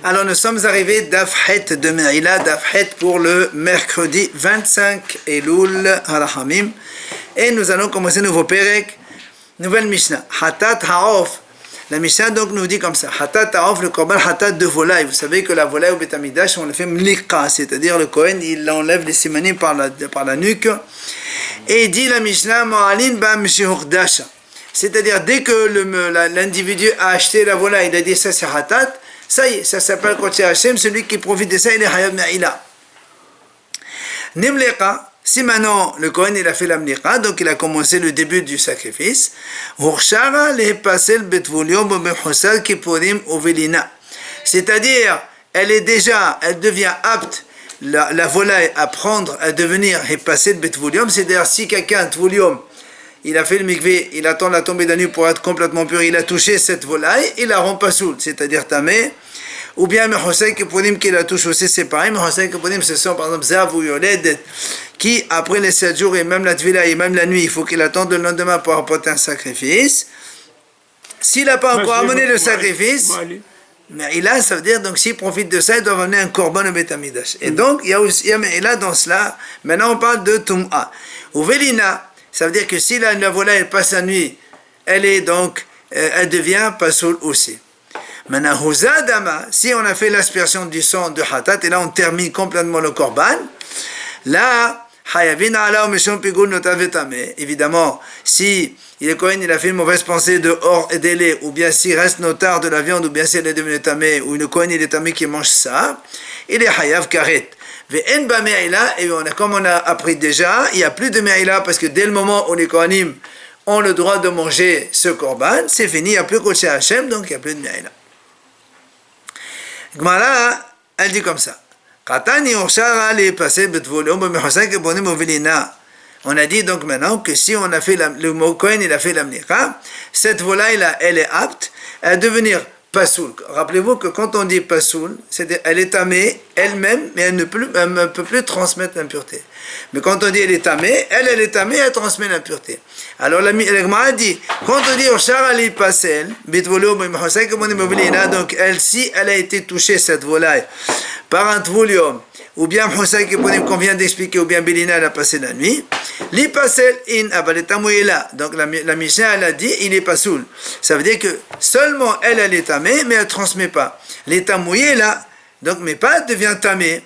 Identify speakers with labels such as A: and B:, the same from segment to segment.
A: Alors nous sommes arrivés d'Afhet de Me'ila, d'Afhet pour le mercredi 25 Elul Harahamim. Et nous allons commencer un nouveau Perek, nouvelle Mishnah. Hatat Ha'of. La Mishnah donc nous dit comme ça. Hatat Ha'of, le korban Hatat de volaille. Vous savez que la volaille au Beth Amidash, on le fait mlika, c'est-à-dire le Kohen, il enlève les simanim par la nuque. Et il dit la Mishnah, Mo'alin ba'am shehukdasha. C'est-à-dire dès que l'individu a acheté la volaille, il a dit ça c'est Hatat, ça y est, ça s'appelle Kodesh Hashem, celui qui profite de ça, il est Hayab Me'ila. Nimleka, si maintenant le Kohen il a fait la mlika, donc il a commencé le début du sacrifice, c'est-à-dire elle devient apte, la volaille à prendre, à devenir passer le betvulium, c'est-à-dire si quelqu'un, tvoulium, il a fait le mikvé, il attend la tombée de la nuit pour être complètement pur, il a touché cette volaille, il la rend pas soul, c'est-à-dire tamé, ou bien Mechosek Keponim qui la touche aussi, c'est pareil. Mechosek Keponim, ce sont par exemple Zav ou Yoledet, qui après les 7 jours et même la Tvila et même la nuit, il faut qu'il attende le lendemain pour apporter un sacrifice. S'il n'a pas encore amené le sacrifice, mais il a, ça veut dire, donc s'il profite de ça, il doit amener un korban au Beth Amidash. Et donc, il y a aussi, il a dans cela, maintenant on parle de Tum'a. Ou Velina, ça veut dire que si la volaille elle passe la nuit, elle est donc, elle devient pasoul aussi. Maintenant, Huzadama, si on a fait l'aspersion du sang de Hatat, et là on termine complètement le korban, là, Hayavin ala Meshon Pigul Notavetame, évidemment, si il est Kohen, il a fait une mauvaise pensée de or et délai, ou bien s'il reste notar de la viande, ou bien s'il est devenu tamé, ou une Kohen il est tamé qui mange ça, il est Hayav Karet. Ve'en ba me'ila, et comme on a appris déjà, il n'y a plus de me'ila, parce que dès le moment où les Kohanim ont le droit de manger ce korban, c'est fini, il n'y a plus Kodesh Hashem, donc il n'y a plus de me'ila. Gmara, elle dit comme ça. On a dit donc maintenant que si on a fait le Kohen, il a fait la mlika, cette volaille-là, elle est apte à devenir pasoul. Rappelez-vous que quand on dit pasoul, elle est tamée elle-même, mais elle ne peut plus transmettre l'impureté. Mais quand on dit elle est tamée, elle est tamée, elle transmet l'impureté. Alors la Gemara dit, quand on dit Oshar Ali Pasel, donc elle, si elle a été touchée, cette volaille, par un tvoulium, ou bien qu'on vient d'expliquer, ou bien Belina elle a passé la nuit, li pasel in abaletamouyela. Donc la Mishnah elle a dit, il est pas soul. Ça veut dire que seulement elle est tamée, mais elle ne transmet pas. L'état mouillé là, donc mais pas devient tamée.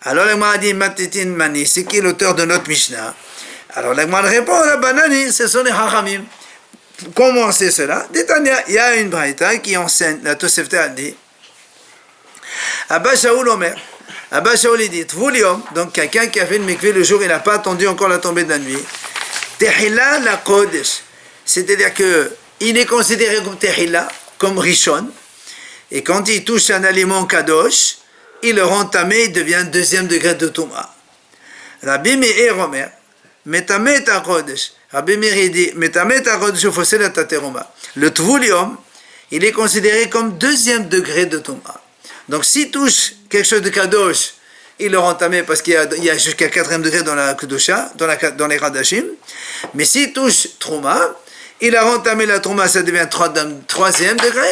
A: Alors la Gemara dit, Matitin Mani, c'est qui est l'auteur de notre Mishnah? Alors la Gemara répond, la banani, ce sont les Hachamim. Comment c'est cela? Il y a une braïta qui enseigne, la Tosefta a dit, Abba Shaul Omer. Abba Shaul dit, Tvoulium, donc quelqu'un qui a fait le mikvé le jour, il n'a pas attendu encore la tombée de la nuit. Tehila la Kodesh. C'est-à-dire que il est considéré comme Tehila, comme Rishon. Et quand il touche un aliment Kadosh, il le rend tamé, il devient deuxième degré de Touma. Rabbi Meir Omer, Metamet à Kodesh. Rabbi Meir dit, Metamet à Kodesh, Fossel à Tateroma. Le Tvoulium, il est considéré comme deuxième degré de Touma. Donc s'il touche quelque chose de kadosh, il le rend tamé parce qu'il y a jusqu'à 4e degré dans la kedusha, dans les radashim. Mais s'il touche trouma, il a rentamé la trouma, ça devient 3e degré,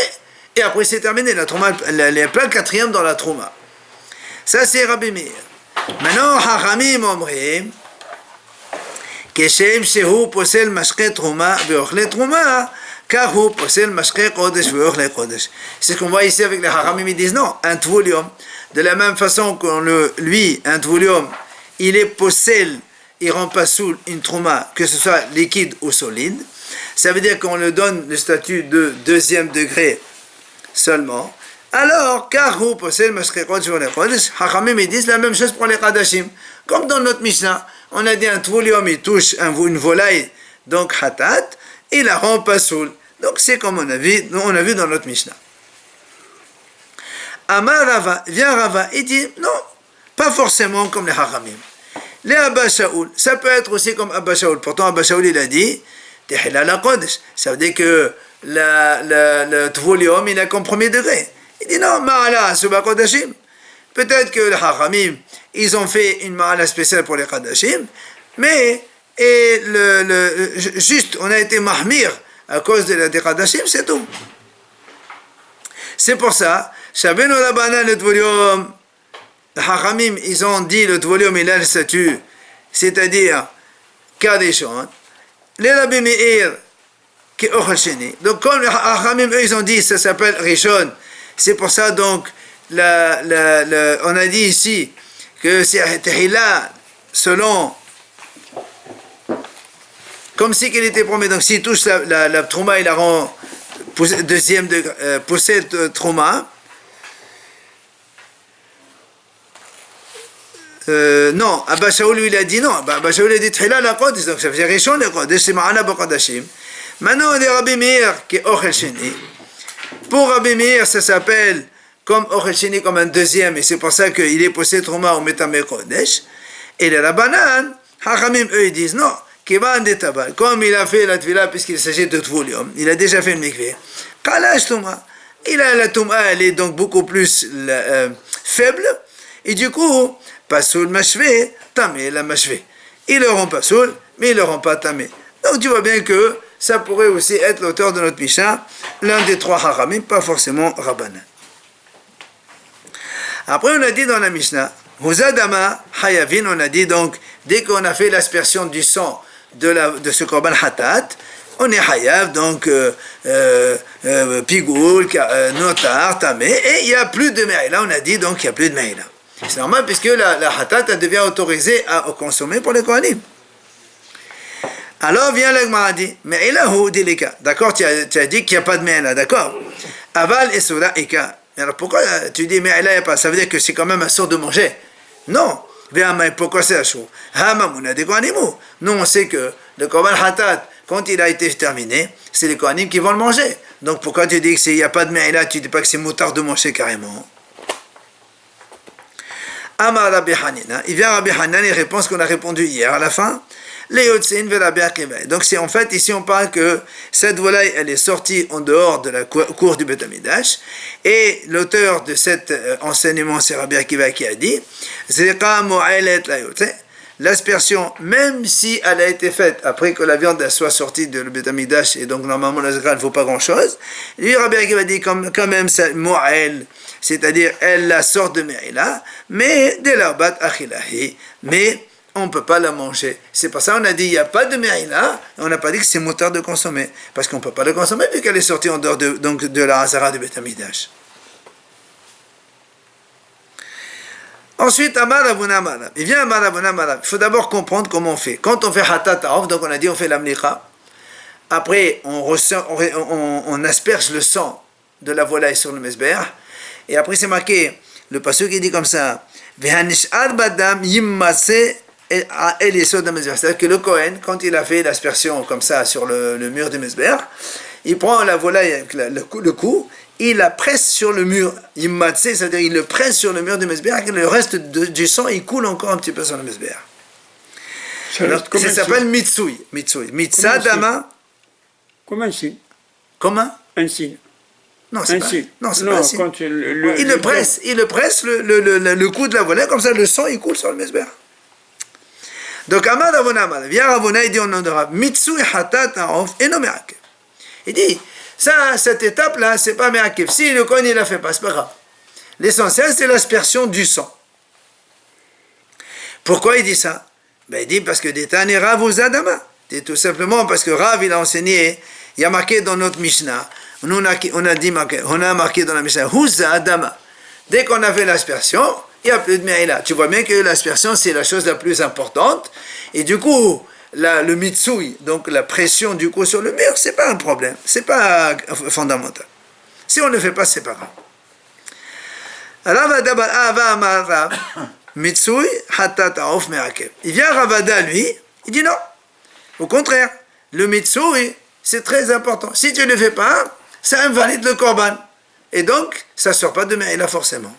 A: et après c'est terminé, la trouma, elle est plein 4e dans la trouma. Ça c'est Rabbi Meir. Maintenant, Hachamim omrim, Keshem shehu posel mashke trouma, ve'ochle trouma, car hu posel mashke kodesh ve'ochle kodesh. C'est ce qu'on voit ici avec les Hachamim, ils disent non, un tvoulium, de la même façon un tvoulium, il est possel, il rend pas soul une trouma, que ce soit liquide ou solide. Ça veut dire qu'on le donne le statut de deuxième degré seulement. Alors, car hu posel mashke kodesh ve'ochle kodesh, Hachamim ils disent la même chose pour les Kadashim. Comme dans notre Mishnah, on a dit un tvoulium, il touche une volaille, donc hatat, il la rend pas soul. Donc c'est comme on a vu dans notre Mishnah. Amar Rava, vient Rava, il dit non, pas forcément comme les Hachamim. Les Abba Shaul, ça peut être aussi comme Abba Shaul. Pourtant Abba Shaul il a dit Tehila la Kodesh. Ça veut dire que le tvoulium il est comme premier degré. Il dit non, Ma'ala Suba Kodashim. Peut-être que les Hachamim ils ont fait une Ma'ala spéciale pour les Kadashim, mais juste on a été mahmir à cause de la Kadashim, c'est tout. C'est pour ça, Shabenu Rabbanan le Tvolium, les Hachamim, ils ont dit le Tvolium, il a le statut, c'est-à-dire Kadeshon. Les Rabbi Meir, qui est Ochel Sheni. Donc, comme les Hachamim, eux, ils ont dit, ça s'appelle Rishon. C'est pour ça, donc, on a dit ici que c'est Tehila, selon, comme si qu'il était promis. Donc, s'il touche la Trouma, il la rend deuxième possède Trouma. Non, Abba Shaul lui il a dit non. Abba Shaul a dit Tehila la Kodesh, donc ça faisait Rishon le Kodesh, c'est Ma'ana B'Kodashim. Maintenant, on est Rabbi Meir qui est Ochel Sheni. Pour Rabbi Meir, ça s'appelle comme Ochel Sheni, comme un deuxième, et c'est pour ça qu'il est possède Trouma au Metamé Kodesh. Et les Rabbanan, Hachamim, eux, ils disent non. Kivan de Tabal, comme il a fait la Tvila, puisqu'il s'agit de Tvolium, il a déjà fait le mikvé. Kalash Touma, la Touma, elle est donc beaucoup plus faible, et du coup, Pasoul Mashvé, Tamé la Mashvé. Ils le rend Pasoul, mais ils le rend pas Tamé. Donc tu vois bien que ça pourrait aussi être l'auteur de notre Mishnah, l'un des trois Haramim, pas forcément Rabbanan. Après, on a dit dans la Mishnah, Huzadama Hayavin, on a dit donc, dès qu'on a fait l'aspersion du sang de ce korban hatat, on est hayav, donc pigoul, notar, tamé, et il n'y a plus de me'ila, on a dit donc il n'y a plus de me'ila. C'est normal puisque la hatat elle devient autorisée à consommer pour les kohanim. Alors vient l'agma dit, me'ila hu dilika, d'accord, tu as dit qu'il n'y a pas de me'ila, d'accord, aval et sura ika. Alors pourquoi tu dis me'ila, il n'y a pas, ça veut dire que c'est quand même un sort de manger. Non. Pourquoi c'est la chose? Nous, on sait que le korban hatat, quand il a été terminé, c'est les kohanim qui vont le manger. Donc pourquoi tu dis qu'il n'y a pas de me'ila, tu ne dis pas que c'est moutard de manger carrément? Amar Rabbi Hanina, il vient Rabbi Hanan, il répond ce qu'on a répondu hier à la fin. Donc c'est en fait, ici on parle que cette volaille, elle est sortie en dehors de la cour du Beth Amidash, et l'auteur de cet enseignement, c'est Rabbi Akiva qui a dit, l'aspersion, même si elle a été faite après que la viande soit sortie de le Beth Amidash, et donc normalement la zikra ne vaut pas grand chose, lui Rabbi Akiva dit quand même c'est mo'el, c'est-à-dire elle la sort de Me'ila, mais de l'arbat achilahi, mais on ne peut pas la manger. C'est pour ça qu'on a dit, il n'y a pas de me'ila, on n'a pas dit que c'est moutard de consommer, parce qu'on ne peut pas la consommer vu qu'elle est sortie en dehors de la Hazara du Beth Amidash. Ensuite, Amar Avuna Amara. Il vient Amar Avuna Amara. Il faut d'abord comprendre comment on fait. Quand on fait Hatat Ta'of, donc on a dit on fait l'amlicha, après on asperge le sang de la volaille sur le mesber, et après c'est marqué, le passage qui dit comme ça, Vehanish'ar badam yimmase. C'est-à-dire que le Kohen, quand il a fait l'aspersion comme ça sur le mur du Mesber, il prend la volaille avec le cou, il la presse sur le mur, c'est-à-dire il le presse sur le mur du Mesber, et le reste du sang, il coule encore un petit peu sur le Mesber. Ça s'appelle Mitsui. Mitsa Dama.
B: Comme un signe.
A: Comment?
B: Un signe.
A: Non, c'est pas, non, c'est pas un signe. Il le presse le cou de la volaille, comme ça le sang, il coule sur le Mesber. Donc, Amar Ravuna Amar, vient Ravuna, il dit au nom de Rav, Mitsui hatat ha'of eno me'akev. Il dit, ça, cette étape-là, c'est pas me'akev. Si le Kohen, il la fait pas, c'est pas grave. L'essentiel, c'est l'aspersion du sang. Pourquoi il dit ça? Ben, il dit, parce que Détane Rav Uzadama. C'est tout simplement parce que Rav, il a enseigné, il y a marqué dans notre Mishnah, on a marqué dans la Mishnah, Uzadama. Dès qu'on a fait l'aspersion, il n'y a plus de me'ila. Tu vois bien que l'aspersion, c'est la chose la plus importante. Et du coup, le mitsui, donc la pression du coup sur le mur, c'est pas un problème. C'est pas fondamental. Si on ne le fait pas, c'est pas grave. Mitsui hatat ha'of me'akev. Il vient Ravada, lui, il dit non. Au contraire, le mitsui, c'est très important. Si tu ne le fais pas, ça invalide le korban. Et donc, ça ne sort pas de me'ila forcément.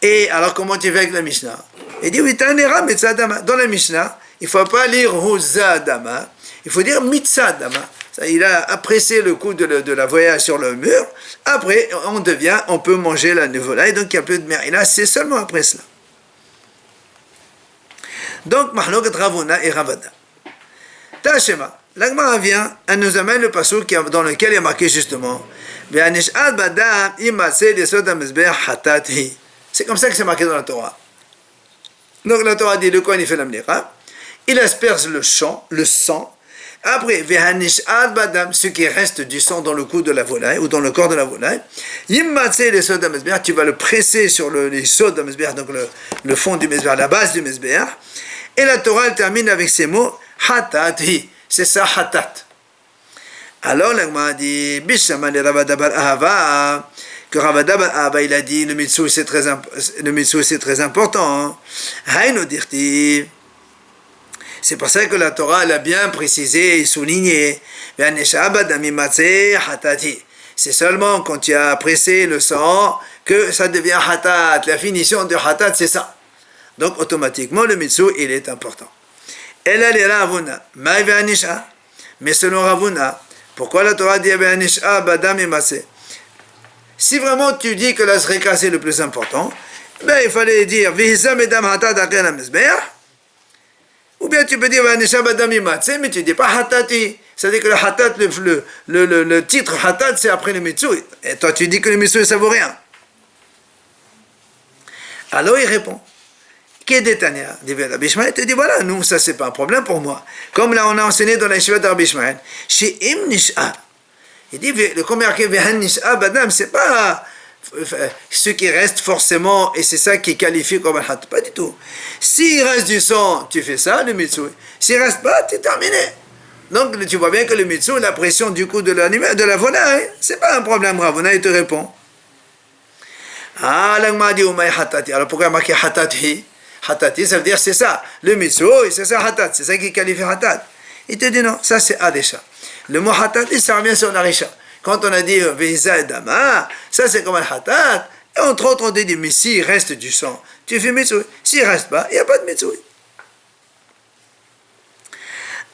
A: Et alors, comment tu fais avec la Mishnah? Il dit, oui, dans la Mishnah, il ne faut pas lire Huzadama, il faut dire Mitzadama. Il a pressé le coup de la voyage sur le mur. Après, on peut manger la volaille, donc il n'y a plus de me'ila, c'est seulement après cela. Donc, Mahlokat Ravuna et Ravada. Tashema, l'Agmara vient, elle nous amène le passage dans lequel il est marqué justement והנשאל בדם, אם מעשה ליסוד המזבח חטאת היא. C'est comme ça que c'est marqué dans la Torah. Donc la Torah dit, le Kohen il fait la mlicha, il asperge le sang, après, vehanish'ad badam, ce qui reste du sang dans le cou de la volaille ou dans le corps de la volaille, yimmatse les sods d'amesber, tu vas le presser sur les sods d'amesber, donc le fond du mesber, la base du mesber, et la Torah elle termine avec ces mots, hatat hi, c'est ça hatat. Alors l'agma dit, bishama le ravadabar ahava, que ravadabar ahava il a dit, le mitzvah c'est très important, haïno dirti. C'est pour ça que la Torah elle a bien précisé et souligné. C'est seulement quand tu as pressé le sang que ça devient hatat. La finition de hatat, c'est ça. Donc automatiquement, le mitzvah, il est important. Elle a les ravuna. Mais selon Ravuna, pourquoi la Torah dit si vraiment tu dis que la srika c'est le plus important, ben il fallait dire ou bien tu peux dire mais tu dis pas hatati. C'est-à-dire que le hatat, le titre hatat, c'est après le mitzvah. Et toi tu dis que le mitzvah ça vaut rien. Alors il répond, Kedetania, dit Rabbi Ishmael, te dit voilà, nous ça c'est pas un problème pour moi. Comme là on a enseigné dans la yeshiva de Rabbi Ishmael, chez Im Nish'ar. Il dit le commerce Vehan Nish'ar Badam, c'est pas ce qui reste forcément, et c'est ça qui qualifie comme un hat. Pas du tout. S'il reste du sang, tu fais ça, le mitzvah. S'il reste pas, tu es terminé. Donc tu vois bien que le mitzvah, la pression du coup de l'animal, de la volaille, c'est pas un problème. Ravuna, il te répond. Ah, l'agma dit umay hatati. Alors pourquoi marqué hatati? Hatati, ça veut dire c'est ça. Le mitzvah, c'est ça hatat. C'est ça qui qualifie hatat. Il te dit non, ça c'est adesha. Le mot hatati, ça revient sur l'arisha. Quand on a dit Veiza et Dama, ça c'est comme un hatat. Et entre autres, on te dit, mais s'il reste du sang, tu fais mitzvah. S'il ne reste pas, il n'y a pas de mitzvah.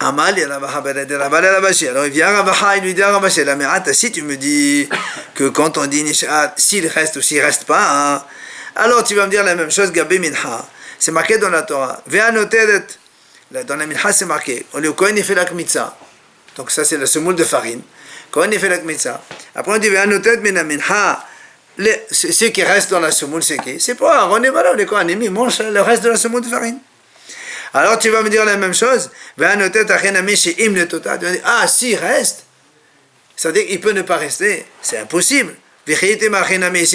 A: Amal, il y a Ravashi. Alors il vient Ravaha, il lui dit à Ravashi, la mérata, si tu me dis que quand on dit Nishat, s'il reste ou s'il ne reste pas, hein, alors tu vas me dire la même chose, Gabi Minha. C'est marqué dans la Torah. Ve'anoteret, dans la Minha c'est marqué, le Kohen il fait la kmitza. Donc ça c'est la semoule de farine. Quand on fait la kmitza, après on dit ce qui reste dans la semoule, c'est qui? C'est pas Aaron et Malon, les Kohanim, ils mangent le reste de la semoule de farine. Alors tu vas me dire la même chose, tu vas dire, ah, s'il reste, c'est-à-dire qu'il peut ne pas rester, c'est impossible. Si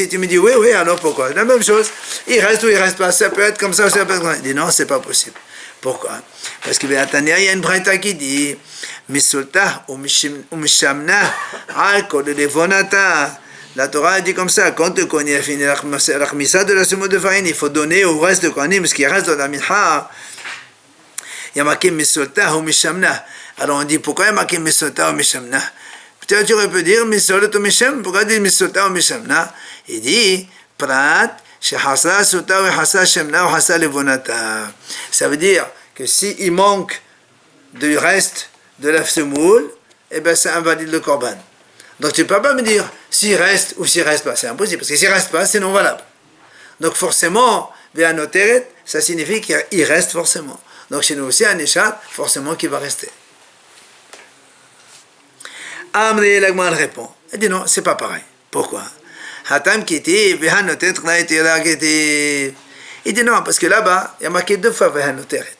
A: tu me dis, oui, alors pourquoi? La même chose, il reste ou il reste pas, ça peut être comme ça ou ça peut être comme ça. Il dit, non, c'est pas possible. Pourquoi? Parce que il y a une braïta qui dit Misulta ou Mishamna Alko de Levonata. La Torah dit comme ça, quand le Kohen a fini la khmisa de la semoule de farine, il faut donner au reste de Kohanim ce qui reste dans la minha. Il y a marqué Misulta ou Mishamna. Alors on dit pourquoi il y a marqué Misulta ou Mishamna? Peut-être tu aurais pu dire Misulta ou Misham. Pourquoi il dit Misulta ou Mishamna? Il dit Prat. Ça veut dire que s'il manque du reste de la semoule, eh ben ça invalide le korban. Donc tu ne peux pas me dire s'il reste ou s'il reste pas, c'est impossible, parce que s'il reste pas, c'est non valable. Donc forcément, ve'anoteret, ça signifie qu'il reste forcément. Donc chez nous aussi, un échat, forcément qu'il va rester. Amri l'agman répond, il dit non, c'est pas pareil. Pourquoi? Hatam qui était, Vehanoteret, il dit non, parce que là-bas, il y a marqué deux fois Vehanoteret.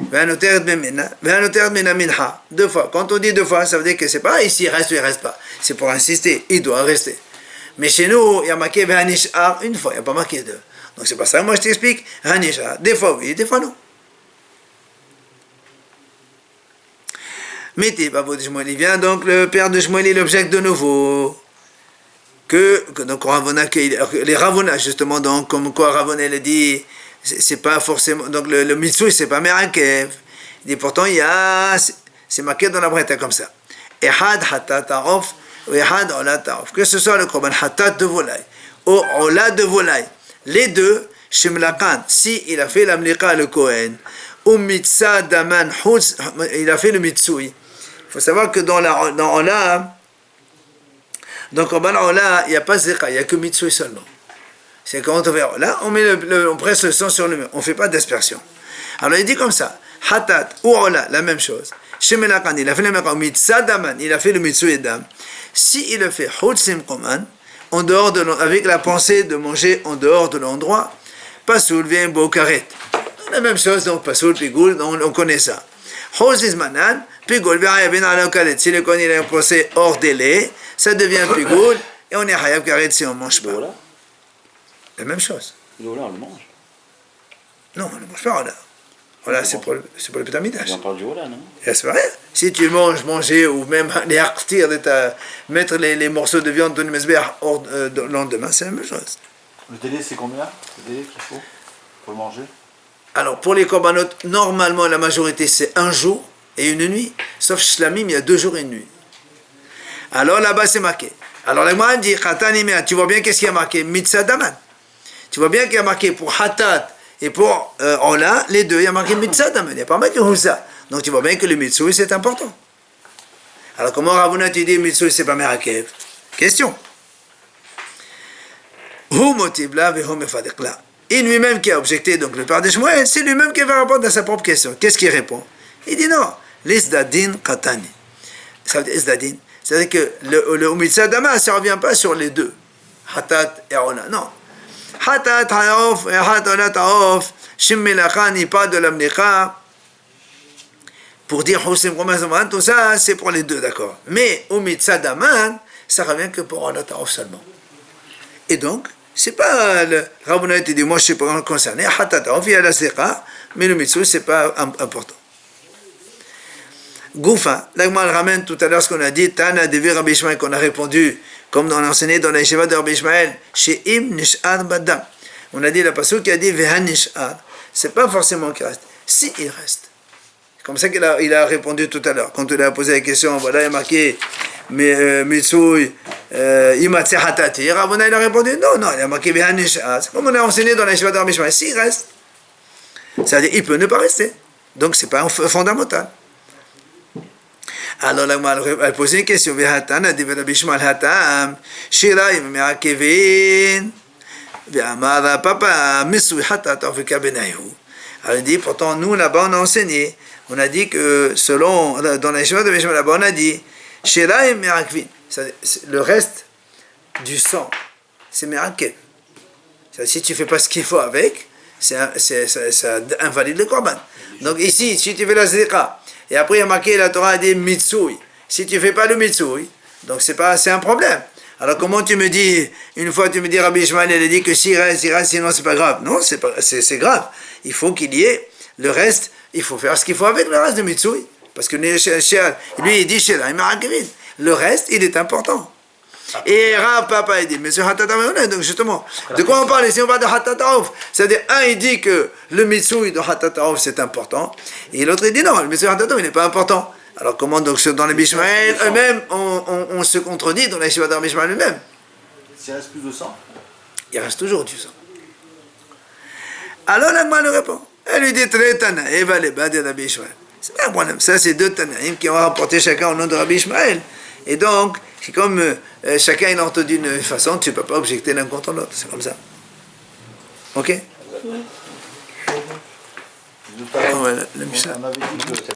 A: Vehanoteret mena minha. Deux fois. Quand on dit deux fois, ça veut dire que c'est pas ici, il reste ou il reste pas. C'est pour insister, il doit rester. Mais chez nous, il y a marqué Vehanishar une fois, il n'y a pas marqué deux. Donc c'est pas ça, moi je t'explique, Vehanishar, des fois oui, des fois non. Mété, Babo de Shmuel, il vient donc le père de Shmuel, il objecte de nouveau. Donc les Ravuna justement, donc comme quoi Ravuna il dit c'est pas forcément, donc le mitzvah c'est pas merakev, il dit pourtant il y a, c'est marqué dans la bretta comme ça, ehad hatat ta'of ou ehad ola ta'of, que ce soit le korban hatat de volaille ou ola de volaille, les deux shemlakan, si il a fait la mlika le Kohen ou mitzah daman hutz, il a fait le mitzvah. Il faut savoir que dans ola, donc en là, il n'y a pas zeka, il n'y a que mitzvah seulement. C'est quand on fait là, on presse le sang sur le mur, on ne fait pas d'aspersion. Alors il dit comme ça, hatat ou ola, la même chose. Shemelakan, il a fait le mitzvah daman, il a fait le mitzvah dam. Si il le fait Hutsim Koman, en dehors de, avec la pensée de manger en dehors de l'endroit, Pasoul vient Bokaret. La même chose, donc Pasoul, Pigoul, on connaît ça. Hutsim Manan, Pigoul, V'ayabin ala Karet. Si le Kohen il a pensé hors délai, ça devient Pigoul, et on est Hayab Karet si on ne mange pas. La même chose.
C: On le mange.
A: Non, on ne mange pas Ola. Ola, c'est pour le pétamidash.
C: On parle du Ola, non?
A: C'est vrai. Si tu manger, ou même les hartir, mettre les morceaux de viande de Mesbeh le lendemain, c'est la même chose.
C: Le délai, c'est combien? Le délai qu'il faut pour le manger?
A: Alors, pour les korbanot, normalement, la majorité, c'est un jour et une nuit. Sauf Shlamim, il y a 2 jours et une nuit. Alors, là-bas, c'est marqué. Alors, la Gemara dit, tu vois bien qu'est-ce qu'il y a marqué? Mitzah Daman. Tu vois bien qu'il y a marqué pour Hatat et pour Ola, les deux, il y a marqué Mitzah Daman. Il n'y a pas marqué Husa. Donc, tu vois bien que le Mitzvah, c'est important. Alors, comment Ravuna te dit Mitzvah, c'est pas Merakev? Question. Hu motiv la vehu mefadik la. Et lui-même qui a objecté, donc le père de Shmuel, c'est lui-même qui va répondre à sa propre question. Qu'est-ce qu'il répond? Il dit non, l'isdadin katani. Ça veut dire isdadin. C'est-à-dire que le mitzvah dama, ça ne revient pas sur les deux. Hatat et Ola. Non. Hatat haof et hatola taof, shimmelacha ni pas de l'amnecha. Pour dire Hussim Romazaman, tout ça, c'est pour les deux, d'accord. Mais au mitzvah daman, ça revient que pour Ola taof seulement. Et donc, c'est pas le Rabbanah te dit, moi je suis pas concerné, Hatataof, il y a la Seka, mais le mitzvah, c'est pas important. Goufa, l'Agma ramène tout à l'heure ce qu'on a dit, Tana Devi Rabbi Ishmael, qu'on a répondu, comme on a enseigné dans la yeshiva de Rabbi Ishmael, chez Im Nish'ar Badam. On a dit la pasuk qui a dit Vehan Nish'ar. C'est pas forcément qu'il reste. Si il reste. C'est comme ça qu'il a répondu tout à l'heure. Quand on lui a posé la question, voilà, il y a marqué Mitsui, Imatse Hatati. Rabbanah, il a répondu non, il a marqué Vehan Nish'ar. C'est comme on a enseigné dans la yeshiva de Rabbi Ishmael. S'il reste, c'est-à-dire il peut ne pas rester. Donc c'est pas fondamental. Alors là, elle a posé une question. Vehatana dit Rabbi Ishmael Hatam, Shiraim Me'akevin, Ve'amara Papa, Misui Hatata Vekabenayu. Elle dit, pourtant, nous là-bas, on a enseigné. On a dit que, selon, dans la yeshiva de Rabbi Ishmael, là-bas, on a dit, Shiraim Me'akevin. Le reste du sang, c'est Me'akev. Si tu ne fais pas ce qu'il faut avec, ça invalide le korban. Donc ici, si tu fais la zika, et après il y a marqué, la Torah a dit Mitsui. Si tu ne fais pas le Mitsui, donc c'est un problème. Alors comment tu me dis, une fois tu me dis Rabbi Ishmael, elle a dit que s'il reste, sinon c'est pas grave. Non, c'est grave. Il faut qu'il y ait le reste, il faut faire ce qu'il faut avec le reste de Mitsui. Parce que lui il dit le reste, il est important. Et Rav Papa il dit, mais c'est Hatataof, donc justement, de quoi on parle ici? On parle de Hatataof. C'est-à-dire, un il dit que le Mitsui de Hatataof c'est important, et l'autre il dit non, le Mitsui de Hatataof il n'est pas important. Alors comment donc dans les Bishmael eux-mêmes, on se contredit dans les Yeshiva de Bishmael eux-mêmes?
C: S'il reste plus de sang?
A: Il reste toujours du sang. Alors l'Agma lui répond, elle lui dit très Tana, Eva les Badi Rabbi Ishmael. C'est pas un problème, ça c'est deux Tanaïm qui ont rapporté chacun au nom de Rabbi Ishmael. Et donc, c'est comme chacun est entendu d'une façon, tu ne peux pas objecter l'un contre l'autre, c'est comme ça. Ok?
C: On avait dit que